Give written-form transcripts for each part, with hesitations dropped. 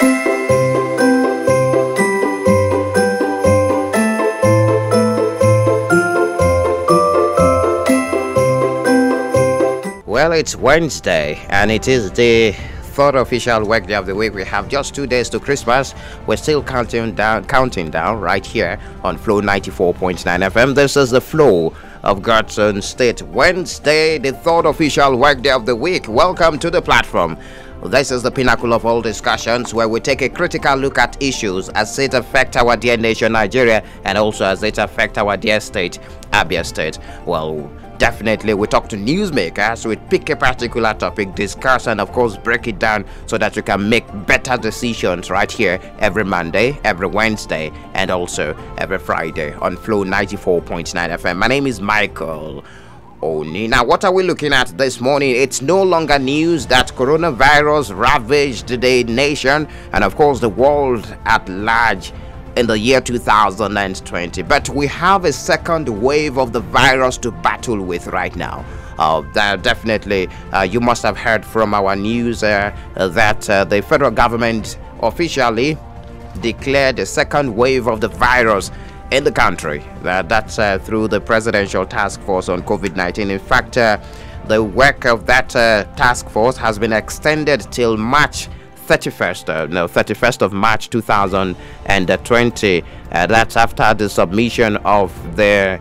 Well, it's Wednesday and it is the third official workday of the week. We have just 2 days to Christmas. We're still counting down right here on Flow 94.9 FM. This is the Flow of God's own state. Wednesday, the third official workday of the week. Welcome to the platform. This is the pinnacle of all discussions where we take a critical look at issues as it affect our dear nation Nigeria and also as it affect our dear state Abia State. Well, definitely we talk to newsmakers, we pick a particular topic, discuss and of course break it down so that we can make better decisions right here every Monday, every Wednesday and also every Friday on Flow 94.9 FM. My name is Michael Oni. Now, what are we looking at this morning? It's no longer news that coronavirus ravaged the nation and of course the world at large in the year 2020, but we have a second wave of the virus to battle with right now. That definitely you must have heard from our news that the federal government officially declared a second wave of the virus in the country. That's through the Presidential Task Force on COVID-19. In fact, the work of that task force has been extended till March 31st of March 2020. That's after the submission of their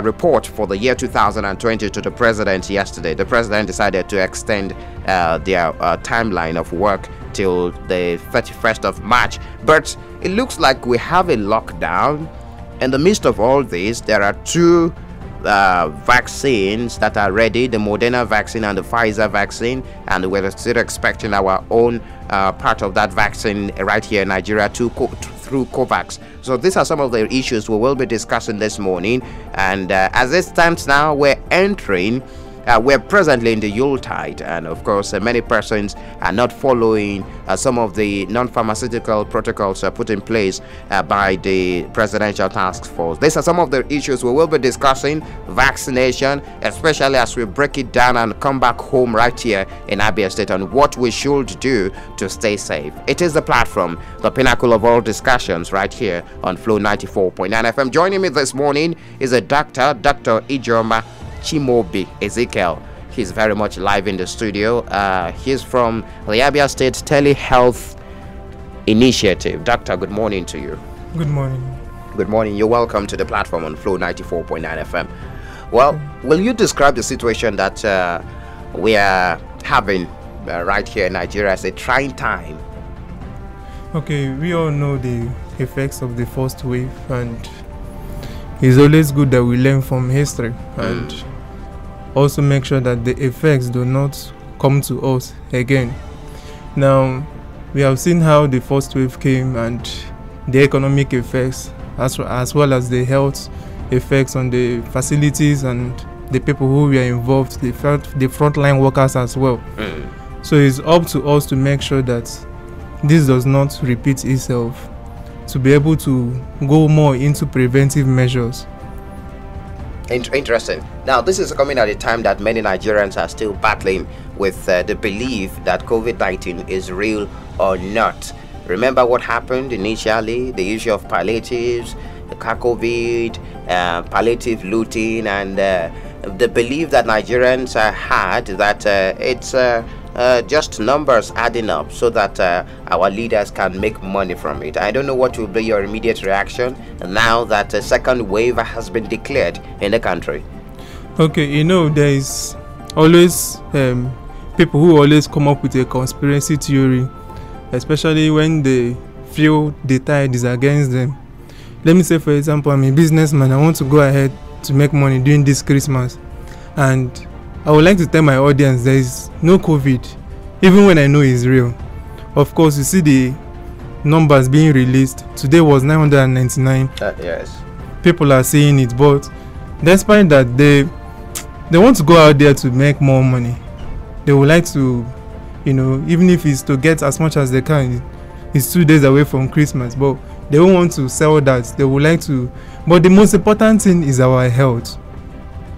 report for the year 2020 to the president yesterday. The president decided to extend their timeline of work till the 31st of March. But it looks like we have a lockdown. In the midst of all this, there are two vaccines that are ready, the Moderna vaccine and the Pfizer vaccine, and we're still expecting our own part of that vaccine right here in Nigeria through COVAX. So these are some of the issues we will be discussing this morning, and as it stands now, we're presently in the Yuletide, and of course many persons are not following some of the non-pharmaceutical protocols put in place by the Presidential Task Force. These are some of the issues we will be discussing: vaccination, especially as we break it down and come back home right here in Abia State, and what we should do to stay safe. It is the platform, the pinnacle of all discussions right here on Flow 94.9 FM. Joining me this morning is a Dr. Ijoma Chimobi Ezekiel. He's very much live in the studio. He's from the Abia State Telehealth Initiative. Doctor, good morning to you. Good morning. Good morning. You're welcome to the platform on Flow 94.9 FM. Well, will you describe the situation that we are having right here in Nigeria as a trying time? Okay, we all know the effects of the first wave, and it's always good that we learn from history and also make sure that the effects do not come to us again. Now, we have seen how the first wave came and the economic effects as well as the health effects on the facilities and the people who were involved, the frontline workers as well. So it's up to us to make sure that this does not repeat itself, to be able to go more into preventive measures. Interesting. Now, this is coming at a time that many Nigerians are still battling with the belief that COVID-19 is real or not. Remember what happened initially, the issue of palliatives, the COVID, palliative looting, and the belief that Nigerians had that it's just numbers adding up so that our leaders can make money from it. I don't know what will be your immediate reaction now that a second wave has been declared in the country. Okay, there is always people who always come up with a conspiracy theory, especially when they feel the tide is against them. Let me say, for example, I'm a businessman. I want to go ahead to make money during this Christmas, and I would like to tell my audience there is no COVID, even when I know it's real. Of course, you see the numbers being released. Today was 999. Yes. People are seeing it, but despite that, they want to go out there to make more money. They would like to, even if it's to get as much as they can. It's 2 days away from Christmas, but they don't want to sell that. They would like to. But the most important thing is our health.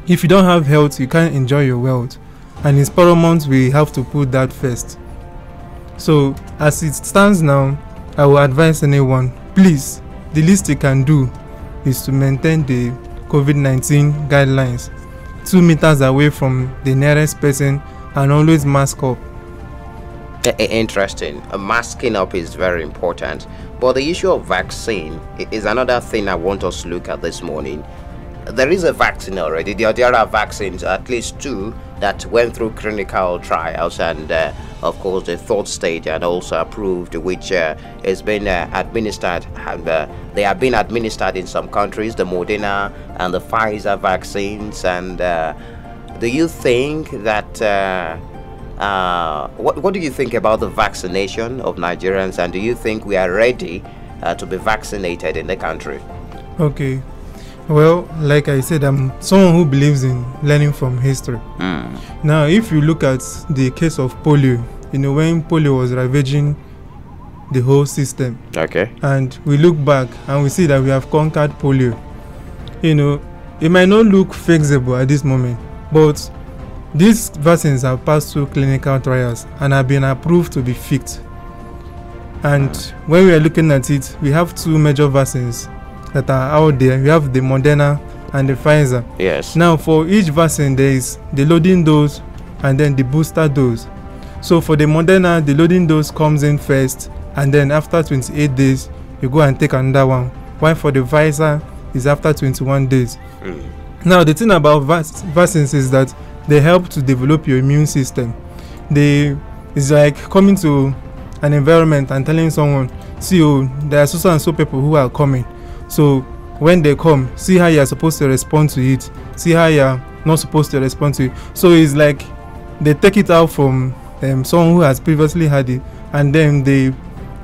If you don't have health, you can't enjoy your wealth. And in paramount, we have to put that first. So as it stands now, I will advise anyone, please, the least you can do is to maintain the COVID-19 guidelines, 2 meters away from the nearest person, and always mask up. Interesting. Masking up is very important. But the issue of vaccine is another thing I want us to look at this morning. There is a vaccine already. There are vaccines, at least 2, that went through clinical trials and, of course, the 3rd stage and also approved, which has been administered. And, they have been administered in some countries, the Moderna and the Pfizer vaccines. And do you think that what do you think about the vaccination of Nigerians, and do you think we are ready to be vaccinated in the country? Okay, well, like I said, I'm someone who believes in learning from history. Now, if you look at the case of polio, when polio was ravaging the whole system, okay, and we look back and we see that we have conquered polio. It might not look feasible at this moment, but these vaccines have passed through clinical trials and have been approved to be fixed. And when we are looking at it, we have 2 major vaccines that are out there. We have the Moderna and the Pfizer. Yes. Now, for each vaccine, there is the loading dose and then the booster dose. So for the Moderna, the loading dose comes in first, and then after 28 days, you go and take another one. While for the Pfizer, is after 21 days. Now, the thing about vaccines is that they help to develop your immune system. It's like coming to an environment and telling someone, see, there are so and so people who are coming. So when they come, see how you are supposed to respond to it. See how you are not supposed to respond to it. So it's like they take it out from someone who has previously had it, and then they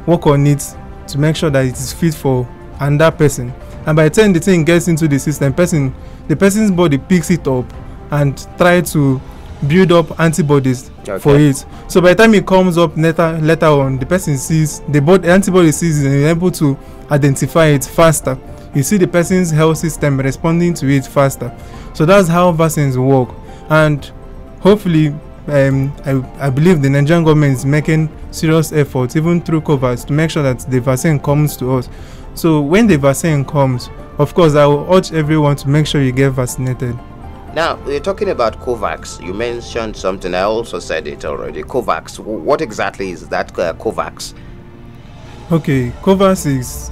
work on it to make sure that it is fit for another person. And by the time the thing gets into the system, the person's body picks it up and try to build up antibodies for it. So by the time it comes up later on, the person sees the antibody sees it and is able to identify it faster. You see the person's health system responding to it faster. So that's how vaccines work. And hopefully, I believe the Nigerian government is making serious efforts, even through COVAX, to make sure that the vaccine comes to us. So when the vaccine comes, of course, I will urge everyone to make sure you get vaccinated. Now, we're talking about COVAX. You mentioned something. I also said it already. COVAX. What exactly is that COVAX? Okay, COVAX is,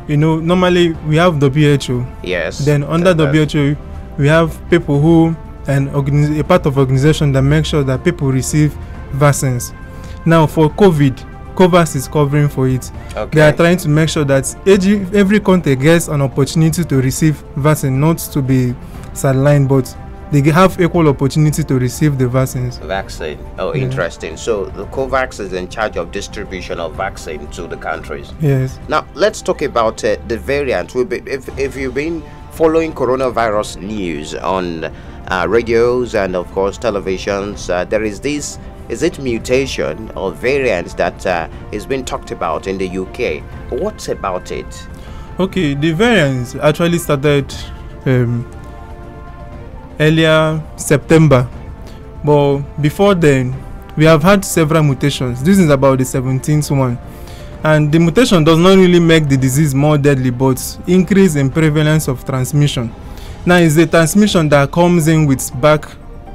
normally we have WHO. Yes. Then under WHO, we have people who, a part of organization that makes sure that people receive vaccines. Now, for COVID, COVAX is covering for it. They are trying to make sure that every country gets an opportunity to receive vaccine, not to be sidelined, but they have equal opportunity to receive the vaccines. Vaccine. Oh, interesting. So the COVAX is in charge of distribution of vaccine to the countries. Yes. Now let's talk about the variant. If you've been following coronavirus news on radios and of course televisions, there is this. Is it mutation or variant that is being talked about in the UK? What about it? Okay, the variants actually started earlier September, but before then we have had several mutations. This is about the 17th one, and the mutation does not really make the disease more deadly, but increase in prevalence of transmission. Now, it's the transmission that comes in with back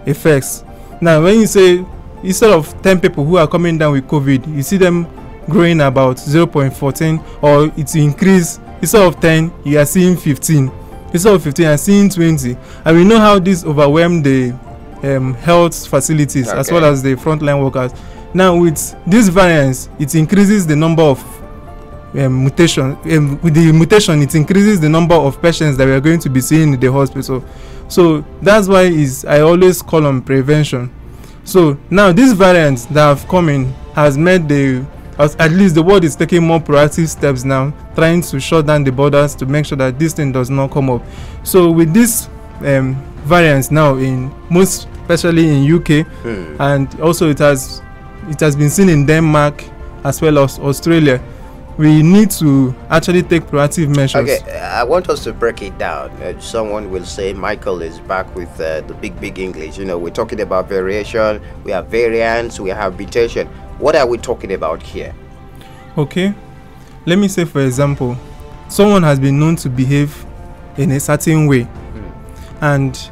effects. Now, when you say instead of 10 people who are coming down with COVID, you see them growing about 0.14, or it's increased. Instead of 10, you are seeing 15. Instead of 15, you are seeing 20. And we know how this overwhelmed the health facilities as well as the frontline workers. Now, with this variance, it increases the number of mutation. With the mutation, it increases the number of patients that we are going to be seeing in the hospital. So that's why I always call on prevention. So now these variants that have come in has made at least the world is taking more proactive steps now, trying to shut down the borders to make sure that this thing does not come up. So with this variants now especially in UK, and also it has been seen in Denmark as well as Australia. we need to actually take proactive measures. Okay, I want us to break it down. Someone will say Michael is back with the big English. You know, we're talking about variation, we have variance, we have mutation. What are we talking about here? Okay, let me say, for example, someone has been known to behave in a certain way, and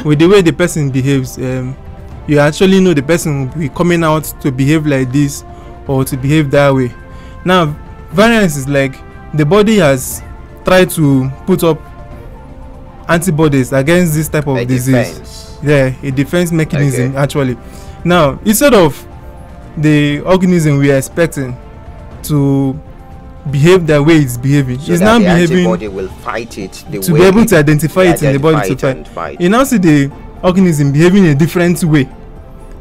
with the way the person behaves, you actually know the person will be coming out to behave like this or to behave that way. Now, variance is like the body has tried to put up antibodies against this type of disease. Defense. Yeah, a defense mechanism, Okay. actually. Now, instead of the organism we are expecting to behave the way it's behaving, So it's that now the behaving antibody will fight it the to way be able to identify it in the body to and fight. You now see the organism behaving in a different way,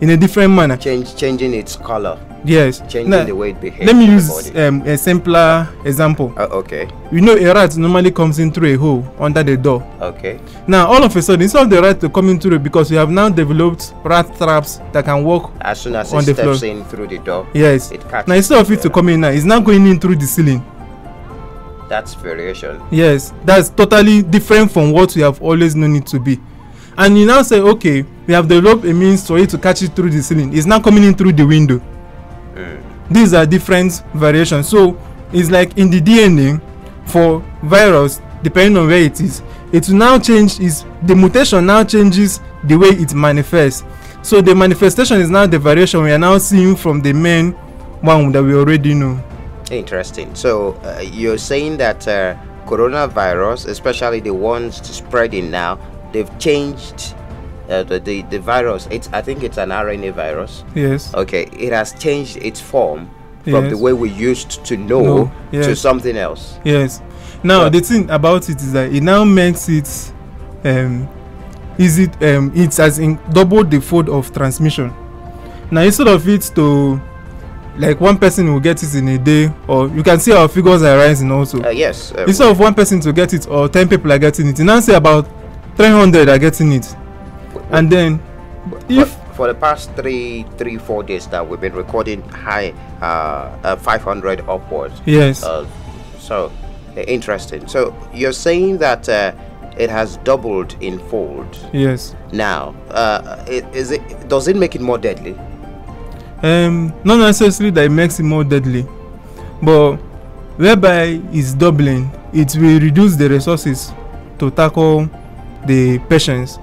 in a different manner. changing its color, Yes. changing Now, the way it behaves. let me in the use body. a simpler example. Okay. We know a rat normally comes in through a hole under the door. Okay. Now, all of a sudden, instead of the rat to come in through, because we have now developed rat traps that can work As soon as on it the steps floor. in through the door, Yes. it catches Now, instead of it it, to come in now, it's now going in through the ceiling. that's variation. Yes, that's totally different from what we have always known it to be. And you now say, okay, we have developed a means for it to catch it through the ceiling. It's now coming in through the window. These are different variations. So it's like in the DNA for virus, depending on where it is, it will now change. The mutation now changes the way it manifests. So the manifestation is now the variation we are now seeing from the main one that we already know. Interesting. So you're saying that coronavirus, especially the ones spreading now, they've changed the virus. I think it's an RNA virus. Yes. Okay, it has changed its form from Yes. the way we used to know No, yes. to something else. Yes. Now Yeah. the thing about it is that it now makes it it has doubled the fold of transmission. Now instead of it to like one person will get it in a day, or you can see our figures are rising also. Yes. Instead of one person to get it or 10 people are getting it, you now say about 300 are getting it. And then if for the past 4 days that we've been recording high 500 upwards. yes, So interesting. So you're saying that it has doubled in fold. yes. Now, does it make it more deadly? Not necessarily that it makes it more deadly, but whereby it's doubling, it will reduce the resources to tackle the patients.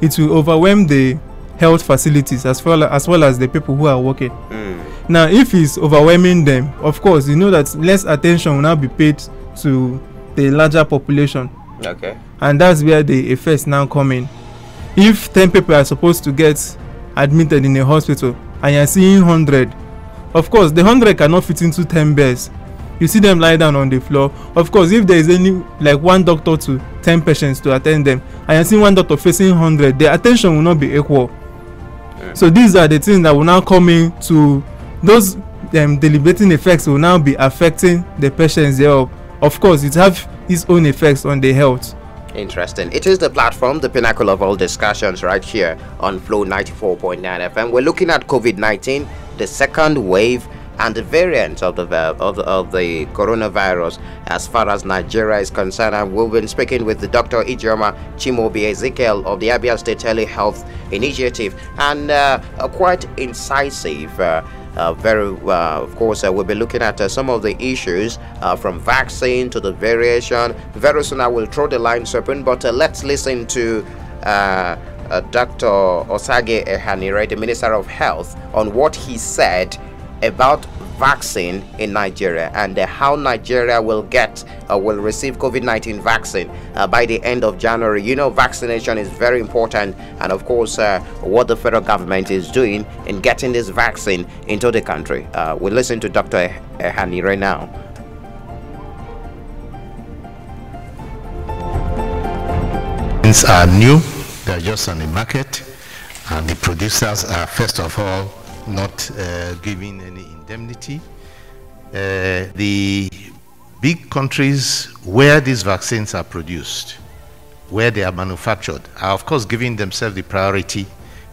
It will overwhelm the health facilities as well as the people who are working. Now, if it's overwhelming them, of course, you know that less attention will now be paid to the larger population, Okay. and that's where the effects now come in. If 10 people are supposed to get admitted in a hospital and you're seeing 100, of course the 100 cannot fit into 10 beds. You see them lie down on the floor. Of course, if there is any like one doctor to 10 patients to attend them, and you're seeing one doctor facing 100, the attention will not be equal. So these are the things that will now come in to those deliberating effects will now be affecting the patients there. Of course, it have its own effects on the health. Interesting. It is the platform, the pinnacle of all discussions, right here on Flow 94.9 FM. We're looking at COVID-19, the second wave, and the variants of the coronavirus as far as Nigeria is concerned. And we've been speaking with the Dr. Ijeoma Chimobi Ezekiel of the Abia State Telehealth Initiative, and quite incisive. Of course, we'll be looking at some of the issues from vaccine to the variation. Very soon I will throw the lines open, but let's listen to Dr. Osage Ehanire, the Minister of Health, on what he said about vaccine in Nigeria and how Nigeria will receive COVID-19 vaccine by the end of January. You know, vaccination is very important, and of course what the federal government is doing in getting this vaccine into the country. We'll listen to Dr. Ehanire now. Things are new, they're just on the market, and the producers are first of all not giving any indemnity. The big countries where these vaccines are produced, where they are manufactured, are of course giving themselves the priority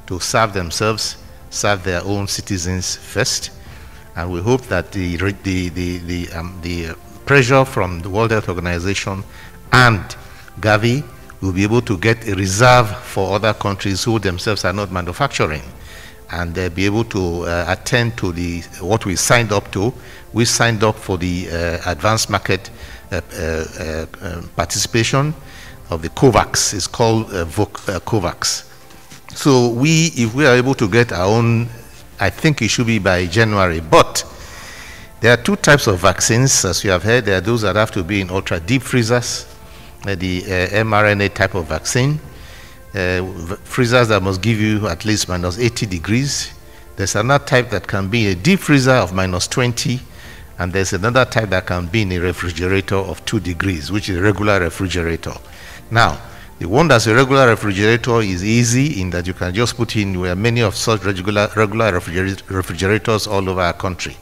to serve themselves, serve their own citizens first, And we hope that the pressure from the World Health Organization and Gavi will be able to get a reserve for other countries who themselves are not manufacturing, and be able to attend to what we signed up to. We signed up for the advanced market participation of the COVAX. It's called COVAX. So if we are able to get our own, I think it should be by January. But there are two types of vaccines, as you have heard. There are those that have to be in ultra deep freezers, the mRNA type of vaccine, freezers that must give you at least minus 80 degrees. There's another type that can be a deep freezer of minus 20, and there's another type that can be in a refrigerator of 2 degrees, which is a regular refrigerator. Now, the one that's a regular refrigerator is easy in that you can just put in where many of such regular refrigerators all over our country.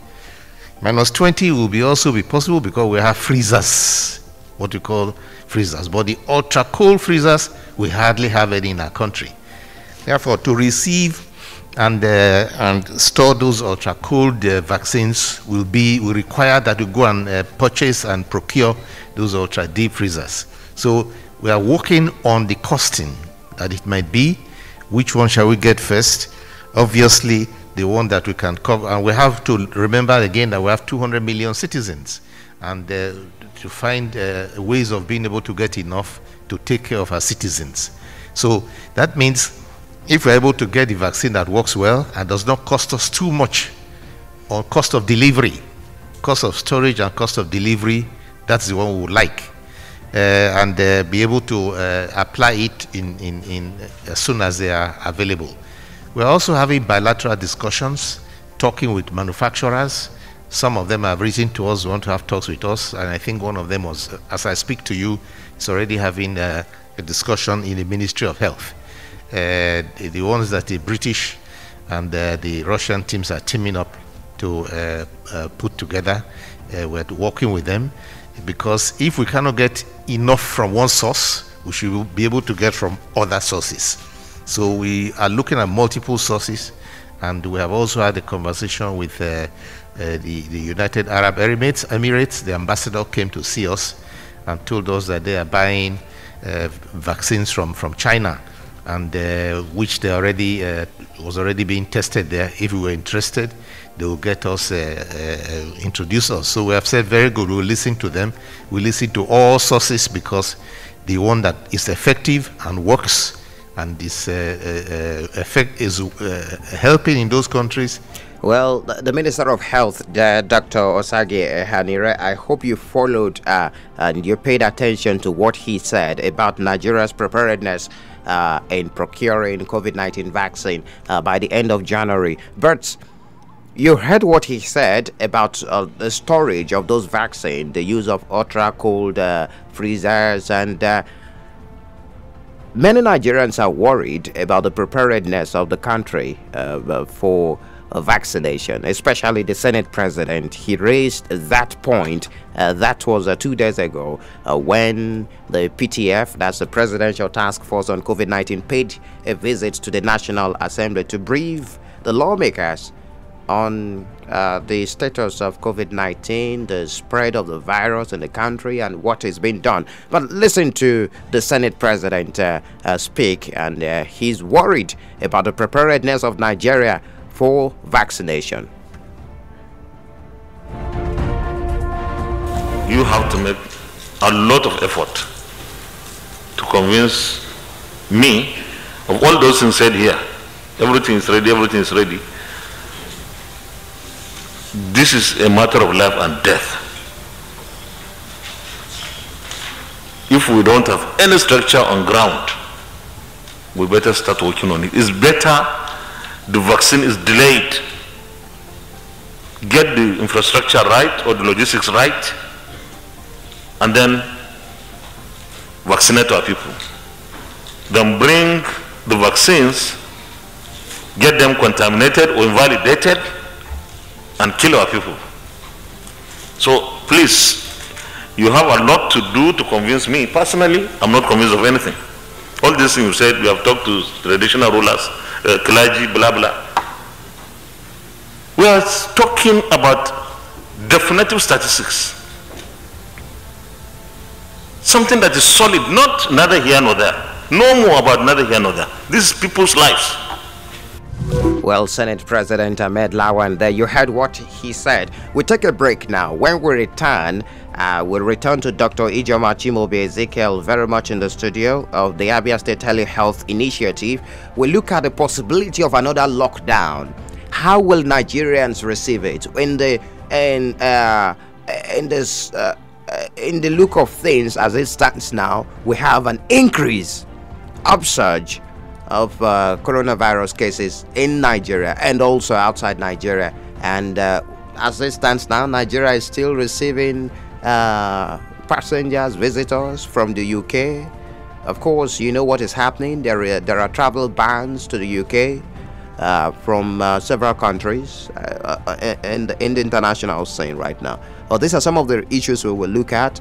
Minus 20 will also be possible because we have freezers, what we call freezers. But the ultra cold freezers, we hardly have any in our country. Therefore, to receive and store those ultra cold vaccines will require that we go and purchase and procure those ultra deep freezers. So we are working on the costing that it might be. Which one shall we get first? Obviously, the one that we can cover. And we have to remember again that we have 200 million citizens, and to find ways of being able to get enough to take care of our citizens. So that means if we're able to get the vaccine that works well and does not cost us too much on cost of delivery, cost of storage and cost of delivery, that's the one we would like. And be able to apply it as soon as they are available. We're also having bilateral discussions, talking with manufacturers. Some of them have written to us, want to have talks with us, and I think one of them was, as I speak to you, is already having a discussion in the Ministry of Health. The ones that the British and the Russian teams are teaming up to put together, we're working with them, because if we cannot get enough from one source, we should be able to get from other sources. So we are looking at multiple sources, and we have also had a conversation with the United Arab Emirates. The ambassador came to see us and told us that they are buying vaccines from China, and which they was already being tested there. If we were interested, they will get us, introduce us. So we have said, very good, we'll listen to them. We listen to all sources, because the one that is effective and works and is helping in those countries. Well, the Minister of Health, Dr. Osage Hanire, I hope you followed and you paid attention to what he said about Nigeria's preparedness in procuring COVID-19 vaccine by the end of January. But you heard what he said about the storage of those vaccines, the use of ultra-cold freezers, and many Nigerians are worried about the preparedness of the country for vaccination, especially the Senate President. He raised that point. That was 2 days ago when the PTF, that's the Presidential Task Force on COVID-19, paid a visit to the National Assembly to brief the lawmakers on the status of COVID-19, the spread of the virus in the country, and what is being done. But listen to the Senate President speak, and he's worried about the preparedness of Nigeria for vaccination. You have to make a lot of effort to convince me of all those things said here. Everything is ready, everything is ready. This is a matter of life and death. If we don't have any structure on ground, we better start working on it. It's better the vaccine is delayed. Get the infrastructure right or the logistics right, and then vaccinate our people. Then bring the vaccines, get them contaminated or invalidated, and kill our people. So please, you have a lot to do to convince me. Personally, I'm not convinced of anything. All these things you said, we have talked to traditional rulers, clergy, blah, blah. We We are talking about definitive statistics. Something that is solid, not neither here nor there. No more about neither here nor there. This is people's lives. Well, Senate President Ahmed Lawan, there you heard what he said. We take a break now. When we return, we'll return to Dr. Ijoma Chimobi Ezekiel, very much in the studio of the Abia State Telehealth Initiative. We'll look at the possibility of another lockdown. How will Nigerians receive it? In the look of things as it stands now, we have an upsurge of coronavirus cases in Nigeria and also outside Nigeria. And as it stands now, Nigeria is still receiving passengers, visitors from the UK. Of course, you know what is happening. There are travel bans to the UK from several countries in the international scene right now. Well, these are some of the issues we will look at.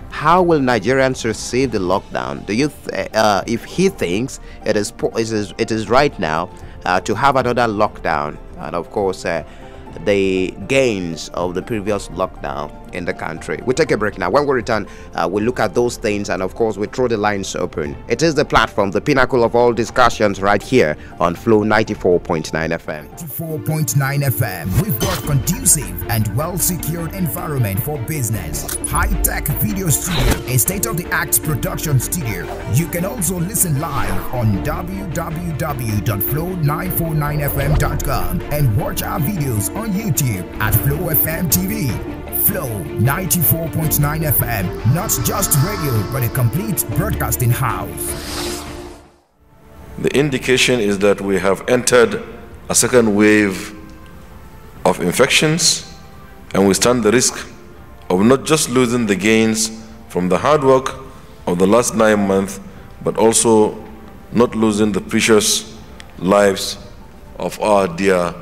How will Nigerians receive the lockdown? Do you, if he thinks it is right now to have another lockdown, and of course the gains of the previous lockdown in the country? We'll take a break now. When we return, we'll look at those things, and of course we throw the lines open. It is the platform, the pinnacle of all discussions, right here on Flow 94.9 FM. 94.9 FM. We've got conducive and well-secured environment for business. High-tech video studio, a state-of-the-art production studio. You can also listen live on www.flow949fm.com and watch our videos on YouTube at Flow FM TV. Flow 94.9 FM, not just radio, but a complete broadcasting house. The indication is that we have entered a second wave of infections, and we stand the risk of not just losing the gains from the hard work of the last 9 months, but also not losing the precious lives of our dear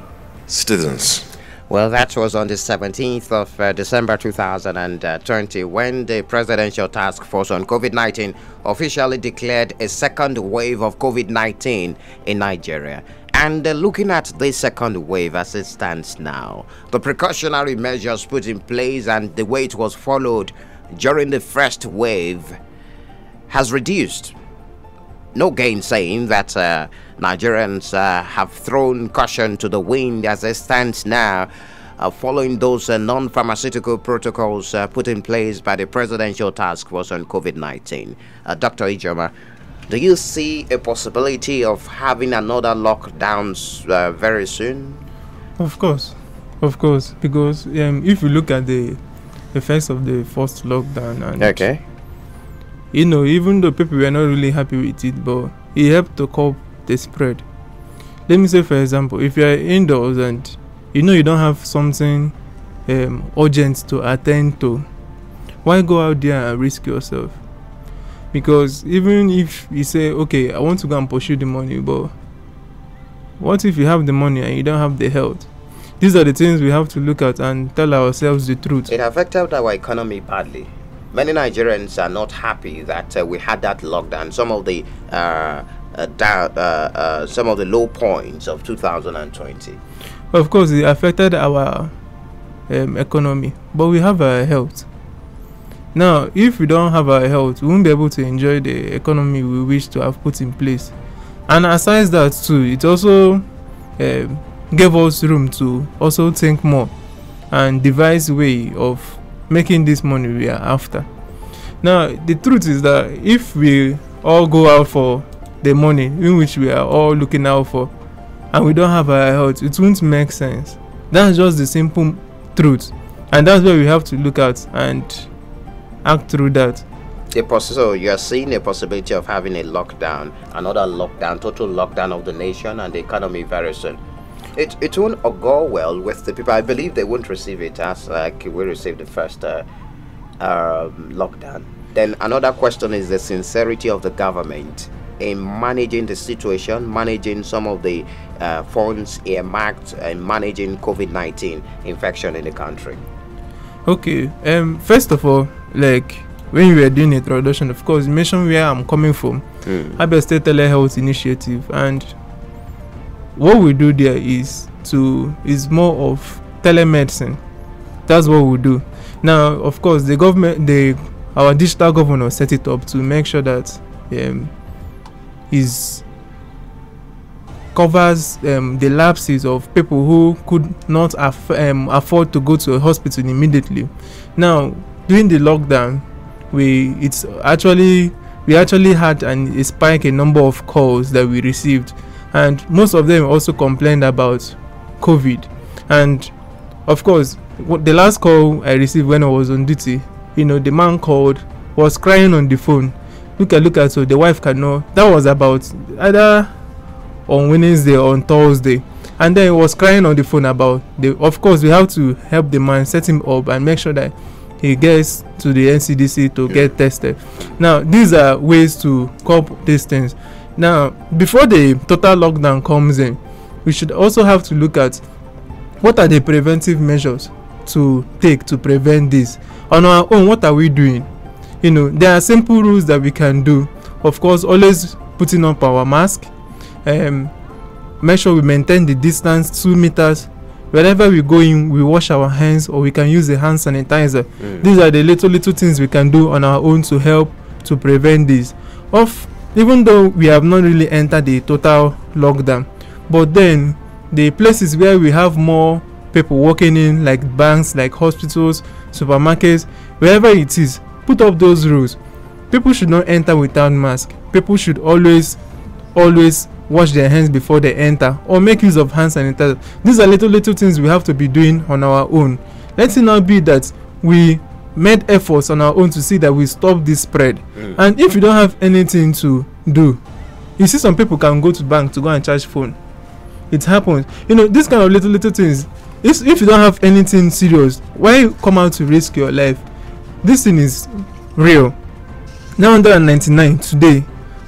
citizens. Well, that was on the 17th of December 2020 when the Presidential Task Force on COVID-19 officially declared a second wave of COVID-19 in Nigeria. And looking at this second wave as it stands now, the precautionary measures put in place and the way it was followed during the first wave has reduced. No gainsaying that Nigerians have thrown caution to the wind as it stands now, following those non-pharmaceutical protocols put in place by the Presidential Task Force on COVID-19. Dr. Ijoma, do you see a possibility of having another lockdown very soon? Of course, because if you look at the effects of the first lockdown, and okay, you know, even though people were not really happy with it, but it helped to curb the spread. Let me say, for example, if you are indoors and you know you don't have something urgent to attend to, why go out there and risk yourself? Because even if you say, okay, I want to go and pursue the money, but what if you have the money and you don't have the health? These are the things we have to look at and tell ourselves the truth. It affected our economy badly. Many Nigerians are not happy that we had that lockdown. Some of the low points of 2020. Of course, it affected our economy, but we have our health. Now, if we don't have our health, we won't be able to enjoy the economy we wish to have put in place. And aside that too, it also gave us room to also think more and devise a way of making this money we are after. Now, the truth is that if we all go out for the money in which we are all looking out for, and we don't have our health, it won't make sense. That's just the simple truth, and that's where we have to look at and act through that. So you are seeing a possibility of having a lockdown, another lockdown, total lockdown of the nation and the economy very soon. It won't go well with the people. I believe they won't receive it as like we received the first lockdown. Then another question is the sincerity of the government in managing the situation, managing some of the funds earmarked, and managing COVID-19 infection in the country. Okay, first of all, like when you were doing the introduction, of course, you mentioned where I'm coming from, Abia State Telehealth Initiative, and what we do there is is more of telemedicine. That's what we do. Now, of course, the government, our digital governor set it up to make sure that is covers the lapses of people who could not afford to go to a hospital immediately. Now, during the lockdown, we actually had a spike in number of calls that we received, and most of them also complained about COVID. And of course, the last call I received when I was on duty, the man called, was crying on the phone. Look at, so the wife cannot. That was about either on Wednesday or on Thursday, and then he was crying on the phone about of course we have to help the man, set him up and make sure that he gets to the NCDC to get tested. Now, these are ways to cope these things. Now, before the total lockdown comes in, we should also have to look at what are the preventive measures to take to prevent this. On our own, what are we doing? There are simple rules that we can do. Of course, always putting up our mask. Make sure we maintain the distance 2 meters. Wherever we go in, we wash our hands, or we can use a hand sanitizer. These are the little things we can do on our own to help to prevent this. Even though we have not really entered the total lockdown, but then the places where we have more people working in, like banks, like hospitals, supermarkets, wherever it is, put up those rules. People should not enter without mask. People should always wash their hands before they enter, or make use of hand sanitizer. These are little things we have to be doing on our own. Let it not be that we made efforts on our own to see that we stop this spread, and if you don't have anything to do, you see some people can go to bank to go and charge phone. It happens. This kind of little things. If you don't have anything serious, why come out to risk your life? This thing is real. 999 today.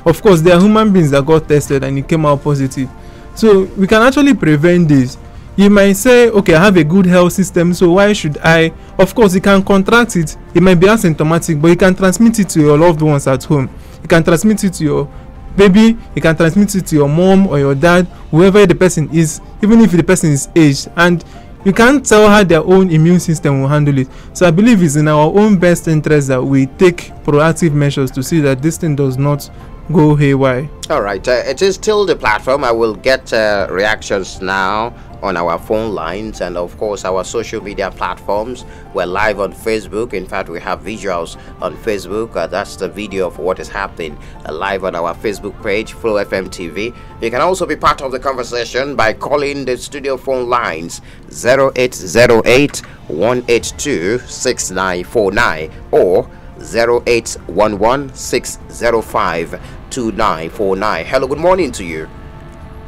Of course, there are human beings that got tested and it came out positive. So we can actually prevent this. You might say, okay, I have a good health system, so why should I? Of course, you can contract it. It might be asymptomatic, but you can transmit it to your loved ones at home. You can transmit it to your baby. You can transmit it to your mom or your dad, whoever the person is, even if the person is aged. And you can't tell how their own immune system will handle it. So I believe it's in our own best interest that we take proactive measures to see that this thing does not go haywire. All right, it is still the platform. I will get reactions now on our phone lines and of course our social media platforms. We're live on Facebook. In fact, we have visuals on Facebook. That's the video of what is happening live on our Facebook page, Flow FM TV. You can also be part of the conversation by calling the studio phone lines 0808 182 6949 or 0811-605-2949. Hello, good morning to you.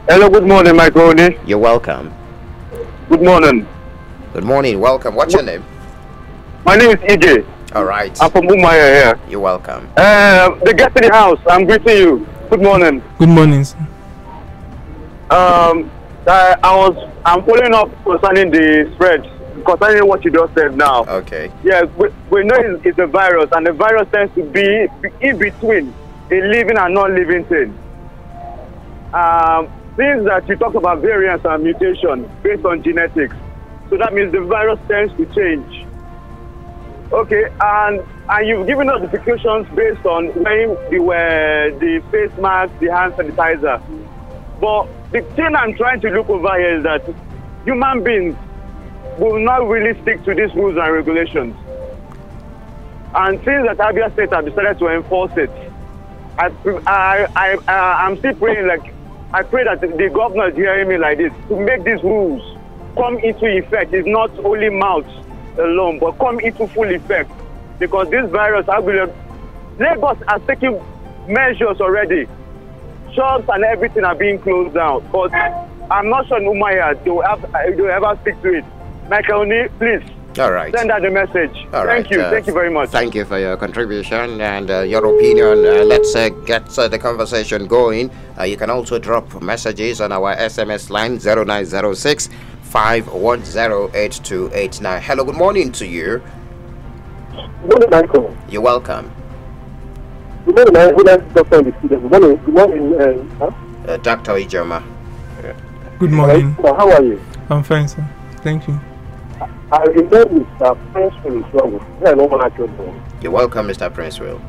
Hello, good morning, my Crony. You're welcome. Good morning. Good morning, welcome. What's your name? My name is EJ. All right. I'm from Umaya here. You're welcome. The guest in the house, I'm greeting you. Good morning. Good morning. I'm following up concerning the spread. Concerning what you just said now. Okay. Yeah, we know it's a virus, and the virus tends to be in between a living and non-living thing. Things that you talk about variants and mutation based on genetics. So that means the virus tends to change. Okay, and you've given us notifications based on wearing the face mask, the hand sanitizer. But the thing I'm trying to look over here is that human beings will not really stick to these rules and regulations. And since that Abia State have decided to enforce it, I'm still praying, like, I pray that the governor is hearing me like this, to make these rules come into effect. It's not only mouths alone, but come into full effect. Because this virus, Lagos are taking measures already. Shops and everything are being closed down. But I'm not sure in Umaya they'll ever stick to it. Michael, please. All right. Send out the message. Thank you. Thank you very much. Thank you for your contribution and your opinion. Let's get the conversation going. You can also drop messages on our SMS line 0906 510 8289. Hello, good morning to you. Good morning, Michael. You're welcome. Good morning, Dr. Good morning. Dr. Ijoma. Good morning. How are you? I'm fine, sir. Thank you. I remember Mr. Princeville is wrong. You're welcome, Mr. Princeville.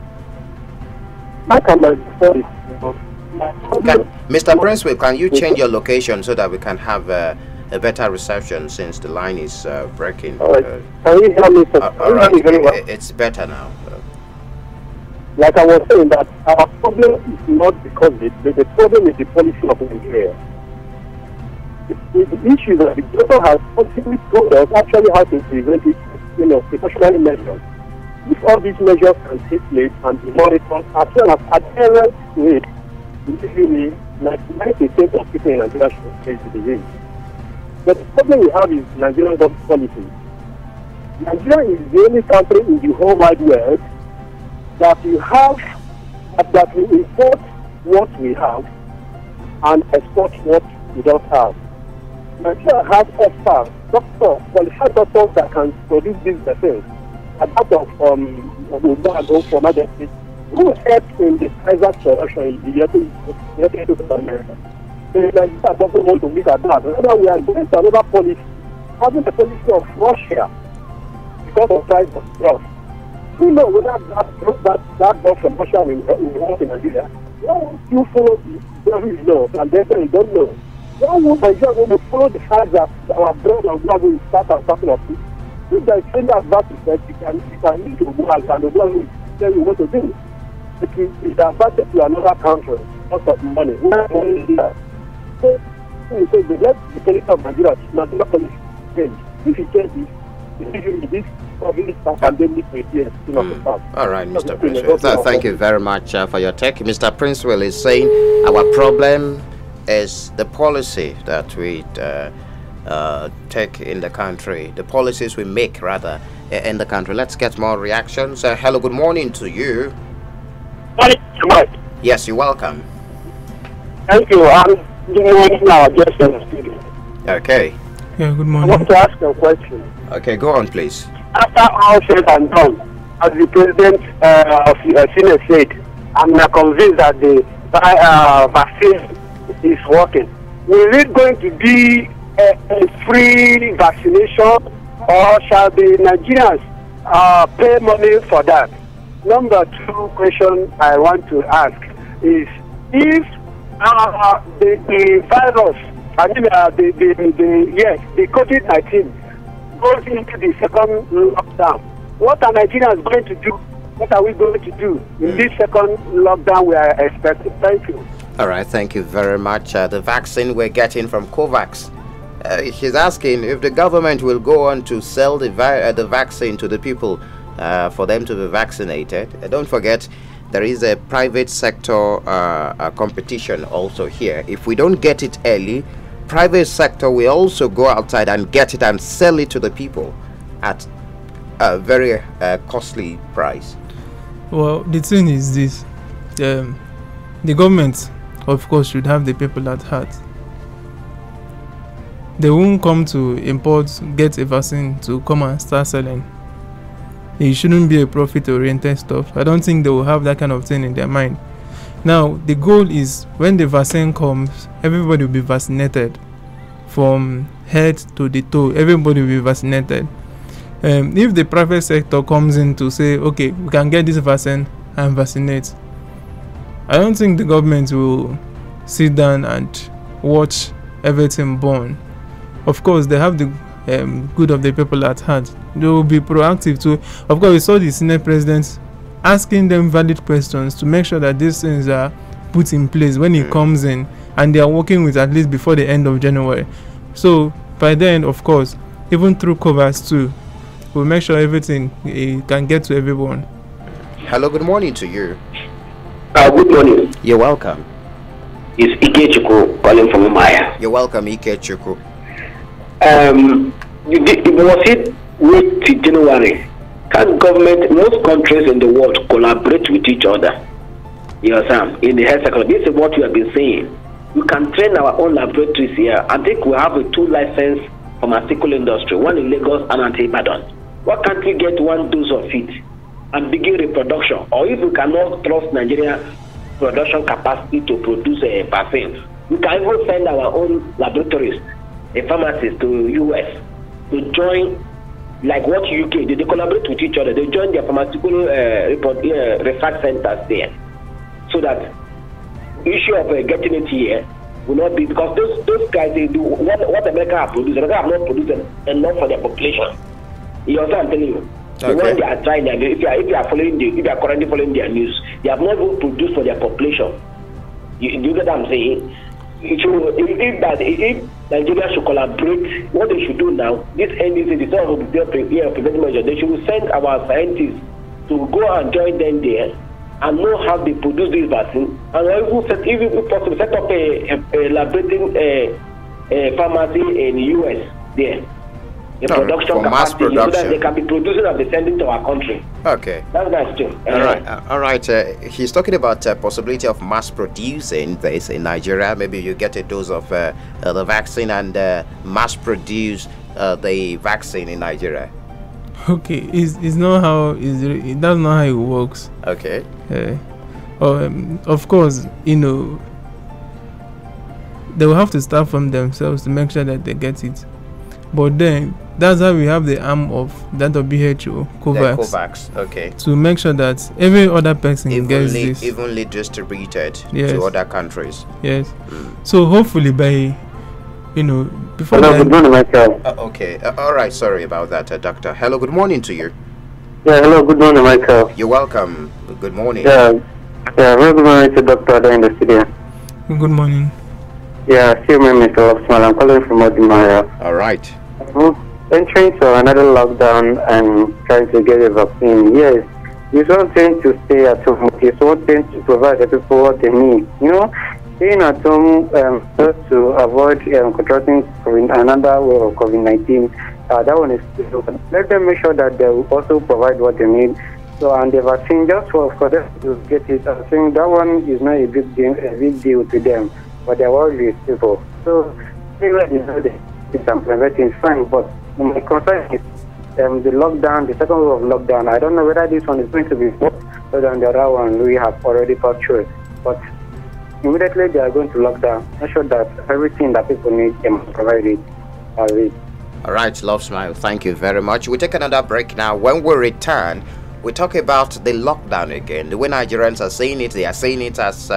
Mr. Princeville, can you change your location so that we can have a better reception since the line is breaking? All right. Can you hear me, sir? All right. It's better now. Like I was saying, that our problem is not because the problem is the policy of Nigeria. The issue that the government has possibly told us actually how to prevent it, precautionary measures. If all these measures can take place and be monitored, as well as adherence to it, usually 99% of people in Nigeria should face the disease. But the problem we have is Nigerian government policy. Nigeria is the only country in the whole wide world that we import what we have and export what we don't have. Nigeria has experts, doctors, qualified doctors that can produce these vaccines. A lot of go for emergency who helped in the private production in the United States of America. So Nigeria doesn't want to look at that. Remember, we are going to another policy, having the policy of Russia because of price of drugs. We know whether that drug from Russia will work in Nigeria. Why won't you follow the laws and therefore you don't know? Why won't Nigeria will follow the fact that our blood and blood will start and something of it? If there is any adverse effect, you can need to go out and the blood will tell you what to do. It is advantage to another country, lots of money. Where money is there? So the policy of Nigeria should not change. If it changes, usually this pandemic will be all right, Mr. Princeville. Thank you very much for your take. Mr. Princeville is saying our problem is the policy that we take in the country, the policies we make rather in the country. Let's get more reactions. Hello, good morning to you. Morning. Yes, you're welcome. Thank you. I'm doing now just in the studio. Okay. Yeah, good morning. I want to ask a question. Okay, go on, please. After all said and done, as the president of the Senate said, I'm not convinced that the vaccine is working. Is it going to be a free vaccination, or shall the Nigerians pay money for that? Number two question I want to ask is, if the virus, the COVID-19 goes into the second lockdown, what are Nigerians going to do? What are we going to do in this second lockdown we are expecting? Thank you. All right, thank you very much. The vaccine we're getting from COVAX. She's asking if the government will go on to sell the vaccine to the people for them to be vaccinated. Don't forget, there is a private sector competition also here. If we don't get it early, private sector will also go outside and get it and sell it to the people at a very costly price. Well, the thing is this: the government, of course, should have the people at heart. They won't come to import, get a vaccine to come and start selling. It shouldn't be a profit-oriented stuff. I don't think they will have that kind of thing in their mind. Now, the goal is when the vaccine comes, everybody will be vaccinated. From head to the toe, everybody will be vaccinated. If the private sector comes in to say, okay, we can get this vaccine and vaccinate, I don't think the government will sit down and watch everything burn. Of course, they have the good of the people at heart. They will be proactive too. Of course, we saw the Senate president asking them valid questions to make sure that these things are put in place when he comes in, and they are working with at least before the end of January. So by then, of course, even through covers too, we'll make sure everything can get to everyone. Hello, good morning to you. Good morning. You're welcome. It's Ike Chuku calling from Umaya. You're welcome, Ike Chuku. Was it wait till January? Can government, most countries in the world, collaborate with each other? You understand? In the health sector, this is what we have been saying. We can train our own laboratories here. I think we have a 2-license pharmaceutical industry, one in Lagos and in Ibadan. Why can't we get one dose of it and begin reproduction? Or if we cannot trust Nigeria production capacity to produce a vaccine, we can even send our own laboratories pharmacies to US to join, like what UK, they collaborate with each other. They join their pharmaceutical research centers there, so that issue of getting it here will not be, because those guys, they do what America have produced. America have not produced enough for their population. You understand what I'm telling you? So when they are trying, if you are currently following their news, they have not even produced for their population. You get what I'm saying? If Nigeria should collaborate, what they should do now, this NDC, the Center of Preventive Measures, they should send our scientists to go and join them there and know how they produce this vaccine, and if possible, set up a laboratory pharmacy in the US there. The production mass capacity, production, so that they can be producing and be sending to our country. Okay. That's nice too. All right. He's talking about possibility of mass producing this in Nigeria. Maybe you get a dose of the vaccine and mass produce the vaccine in Nigeria. Okay, it's not how that's not how it works. Okay. Of course, they will have to start from themselves to make sure that they get it. But then that's how we have the arm of that of WHO, COVAX. Okay. To make sure that every other person gets this. Evenly distributed to other countries. Yes. So hopefully by, before Hello, good morning, Michael. Okay. All right. Sorry about that, Doctor. Hello, good morning to you. Yeah, hello, good morning, Michael. You're welcome. Good morning. Yeah, very good morning to Dr. there in the studio. Good morning. Yeah, see me, Mr. Lobsman. I'm calling from Odimaya. All right. Entering to another lockdown and trying to get a vaccine, yes, it's one thing to stay at home. It's one thing to provide the people what they need. Staying at home just to avoid contracting another way of COVID-19. That one is let them make sure that they will also provide what they need. So, and the vaccine, just for them to get it, I think that one is not a big deal to them, but they're worried with people. So, everything is fine, but my concern is the lockdown, the second wave of lockdown. I don't know whether this one is going to be worse than the other one we have already got through it. But immediately they are going to lock down. Make sure that everything that people need, they must provide it. All right, Love Smile, thank you very much. We'll take another break now. When we return, we talk about the lockdown again. The way Nigerians are saying it, they are saying it as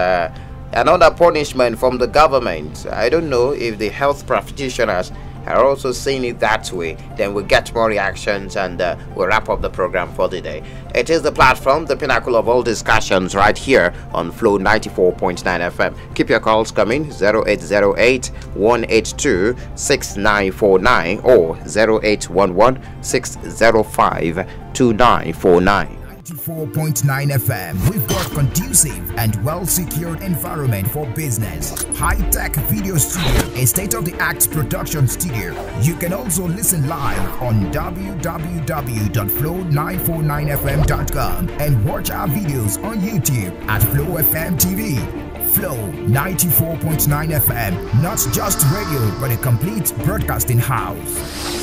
another punishment from the government. I don't know if the health practitioners are also saying it that way. Then we'll get more reactions and we'll wrap up the program for the day. It is the platform, the pinnacle of all discussions, right here on Flow 94.9 FM. Keep your calls coming, 0808-182-6949 or 0811-605-2949. 94.9 FM. We've got conducive and well-secured environment for business. High-tech video studio, a state-of-the-art production studio. You can also listen live on www.flow949fm.com and watch our videos on YouTube at Flow FM TV. Flow 94.9 FM, not just radio, but a complete broadcasting house.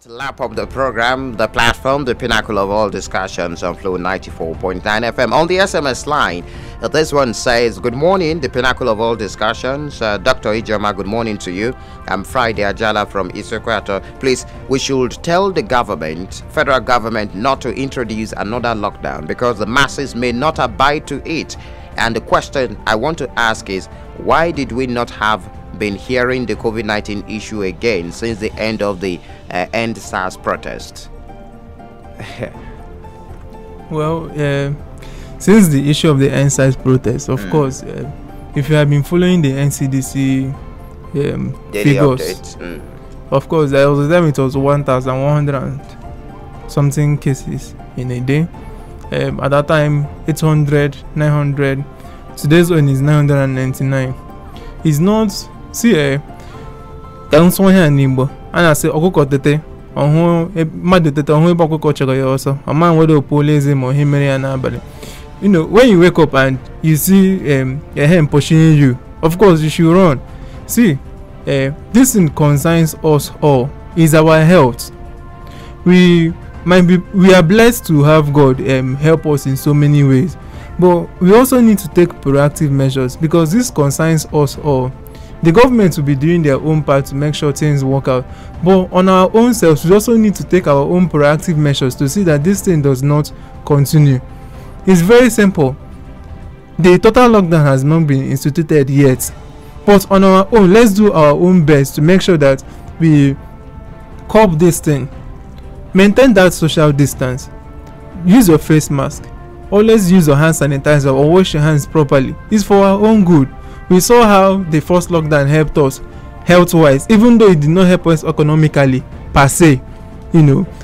Lap up the program, the platform, the pinnacle of all discussions on Flow 94.9 FM. On the SMS line, this one says, good morning, the pinnacle of all discussions. Dr. Ijoma, good morning to you. I'm Friday Ajala from Isokwato. Please, we should tell the government, federal government, not to introduce another lockdown because the masses may not abide to it. And the question I want to ask is, why did we not have been hearing the COVID-19 issue again since the end of the End SARS protest? Well, since the issue of the End SARS protest, of course, if you have been following the NCDC figures, of course, there was a time it was 1,100 and something cases in a day. At that time, 800, 900. Today's one is 999. It's not. See, can someone here nimbo? And I say, Oko tete, on who mad tete, on who Boko Chaka also. A man would police him or him and nobody. When you wake up and you see a hand pushing you, of course you should run. See, this concerns us all. Is our health. We are blessed to have God help us in so many ways, but we also need to take proactive measures because this concerns us all. The government will be doing their own part to make sure things work out, but on our own selves, we also need to take our own proactive measures to see that this thing does not continue. It's very simple. The total lockdown has not been instituted yet, but on our own, let's do our own best to make sure that we curb this thing. Maintain that social distance. Use your face mask. Always use your hand sanitizer or wash your hands properly. It's for our own good. We saw how the first lockdown helped us health-wise, even though it did not help us economically per se,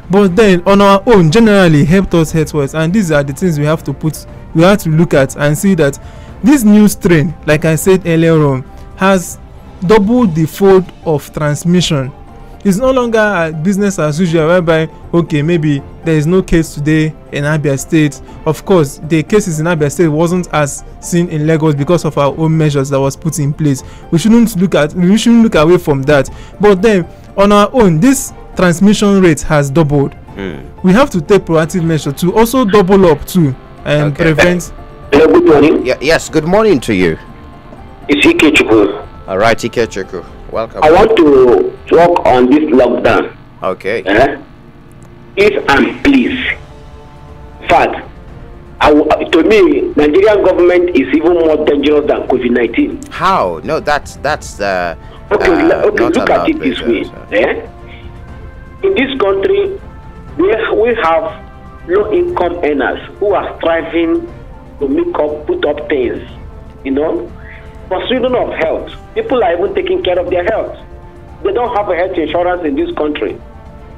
but then on our own generally helped us health-wise. And these are the things we have to look at and see that this new strain, like I said earlier on, has doubled the fold of transmission. It's no longer a business as usual, whereby okay, maybe there is no case today in Abia State. Of course, the cases in Abia State wasn't as seen in Lagos because of our own measures that was put in place. We shouldn't look away from that. But then on our own, this transmission rate has doubled. We have to take proactive measures to also double up too and prevent. Hello, good morning. Yes, good morning to you. It's Ikechukwu. All right, Ikechukwu. Welcome. I want to talk on this lockdown. Okay. If and please. In fact, to me, Nigerian government is even more dangerous than COVID-19. How? No, that's okay, look at it this way. In this country, we have low-income earners who are striving to put up things, pursuit of health. People are even taking care of their health. They don't have a health insurance in this country,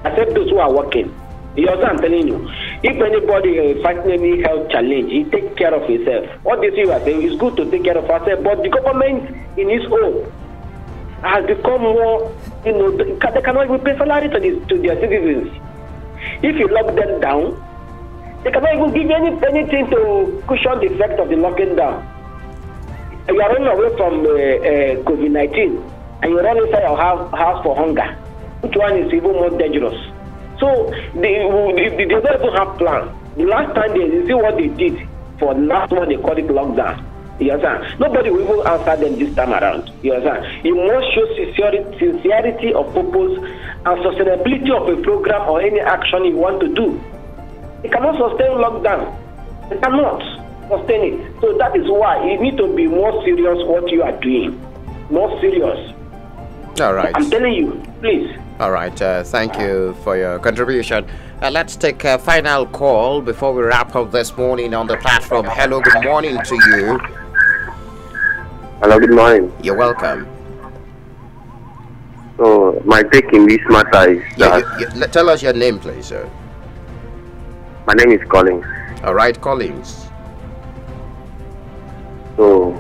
except those who are working. You know what I'm telling you? If anybody is fighting any health challenge, he takes care of himself. What they say you are saying is good to take care of ourselves, but the government in its own has become more, they cannot even pay salary to their citizens. If you lock them down, they cannot even give anything to cushion the effect of the locking down. You are running away from COVID-19 and you run inside your house for hunger. Which one is even more dangerous? So they don't even have plan. The last time they see what they did for the last one, they call it lockdown. You understand? Nobody will even answer them this time around. You understand? You must show sincerity of purpose and sustainability of a program or any action you want to do. You cannot sustain lockdown. You cannot sustain it. So that is why you need to be more serious what you are doing. More serious. All right. I'm telling you, please. All right. Thank you for your contribution. Let's take a final call before we wrap up this morning on the platform. Hello, good morning to you. Hello, good morning. You're welcome. So, my take in this matter is that... tell us your name, please, sir. My name is Collins. All right, Collins. So,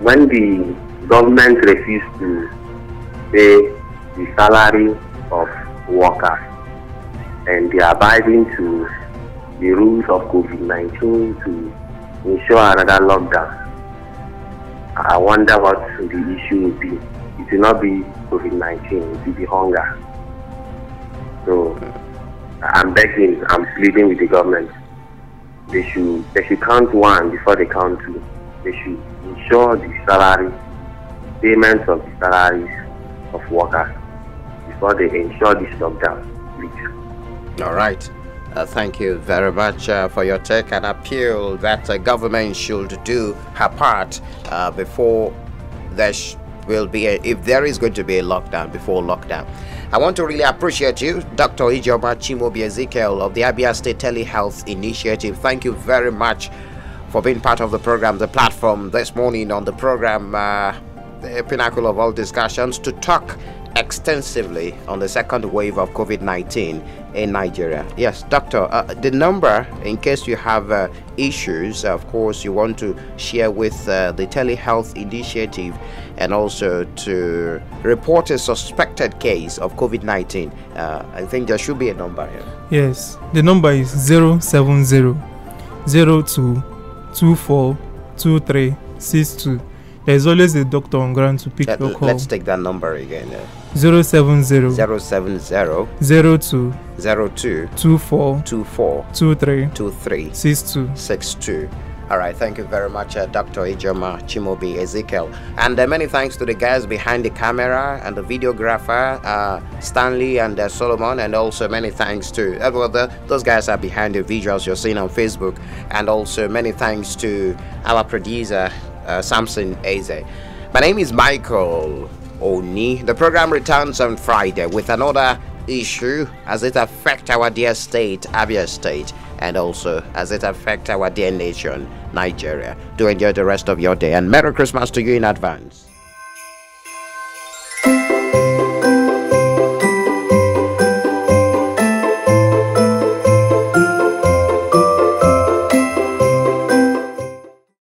when the government refused to pay the salary of workers and they are abiding to the rules of COVID-19 to ensure another lockdown, I wonder what the issue will be. It will not be COVID-19, it will be hunger. So, I'm begging, I'm pleading with the government. They should count one before they count two. They should ensure the salary, payments of the salaries of workers before they ensure this lockdown, please. All right. Thank you very much for your take and appeal that the government should do her part before there will be if there is going to be a lockdown, before lockdown. I want to really appreciate you, Dr. Ijeoma Chimobi Ezekiel of the Abia State Telehealth Initiative. Thank you very much for being part of the program, the platform this morning on the program, the pinnacle of all discussions, to talk extensively on the second wave of COVID-19 in Nigeria. Yes, doctor, the number, in case you have issues, of course, you want to share with the telehealth initiative and also to report a suspected case of COVID-19. I think there should be a number here. Yes, the number is 070 02 24 2362. There's always a doctor on ground to pick your call. Let's take that number again. 070 070 02 02 24 24 23 23 62. 62. All right, thank you very much, Dr. Ijoma Chimobi Ezekiel. And many thanks to the guys behind the camera and the videographer, Stanley and Solomon, and also many thanks to those guys are behind the visuals you're seeing on Facebook. And also many thanks to our producer, Samson Eze. My name is Michael Oni. The program returns on Friday with another issue as it affects our dear state, Abia State, and also as it affects our dear nation, Nigeria. Do enjoy the rest of your day, and Merry Christmas to you in advance.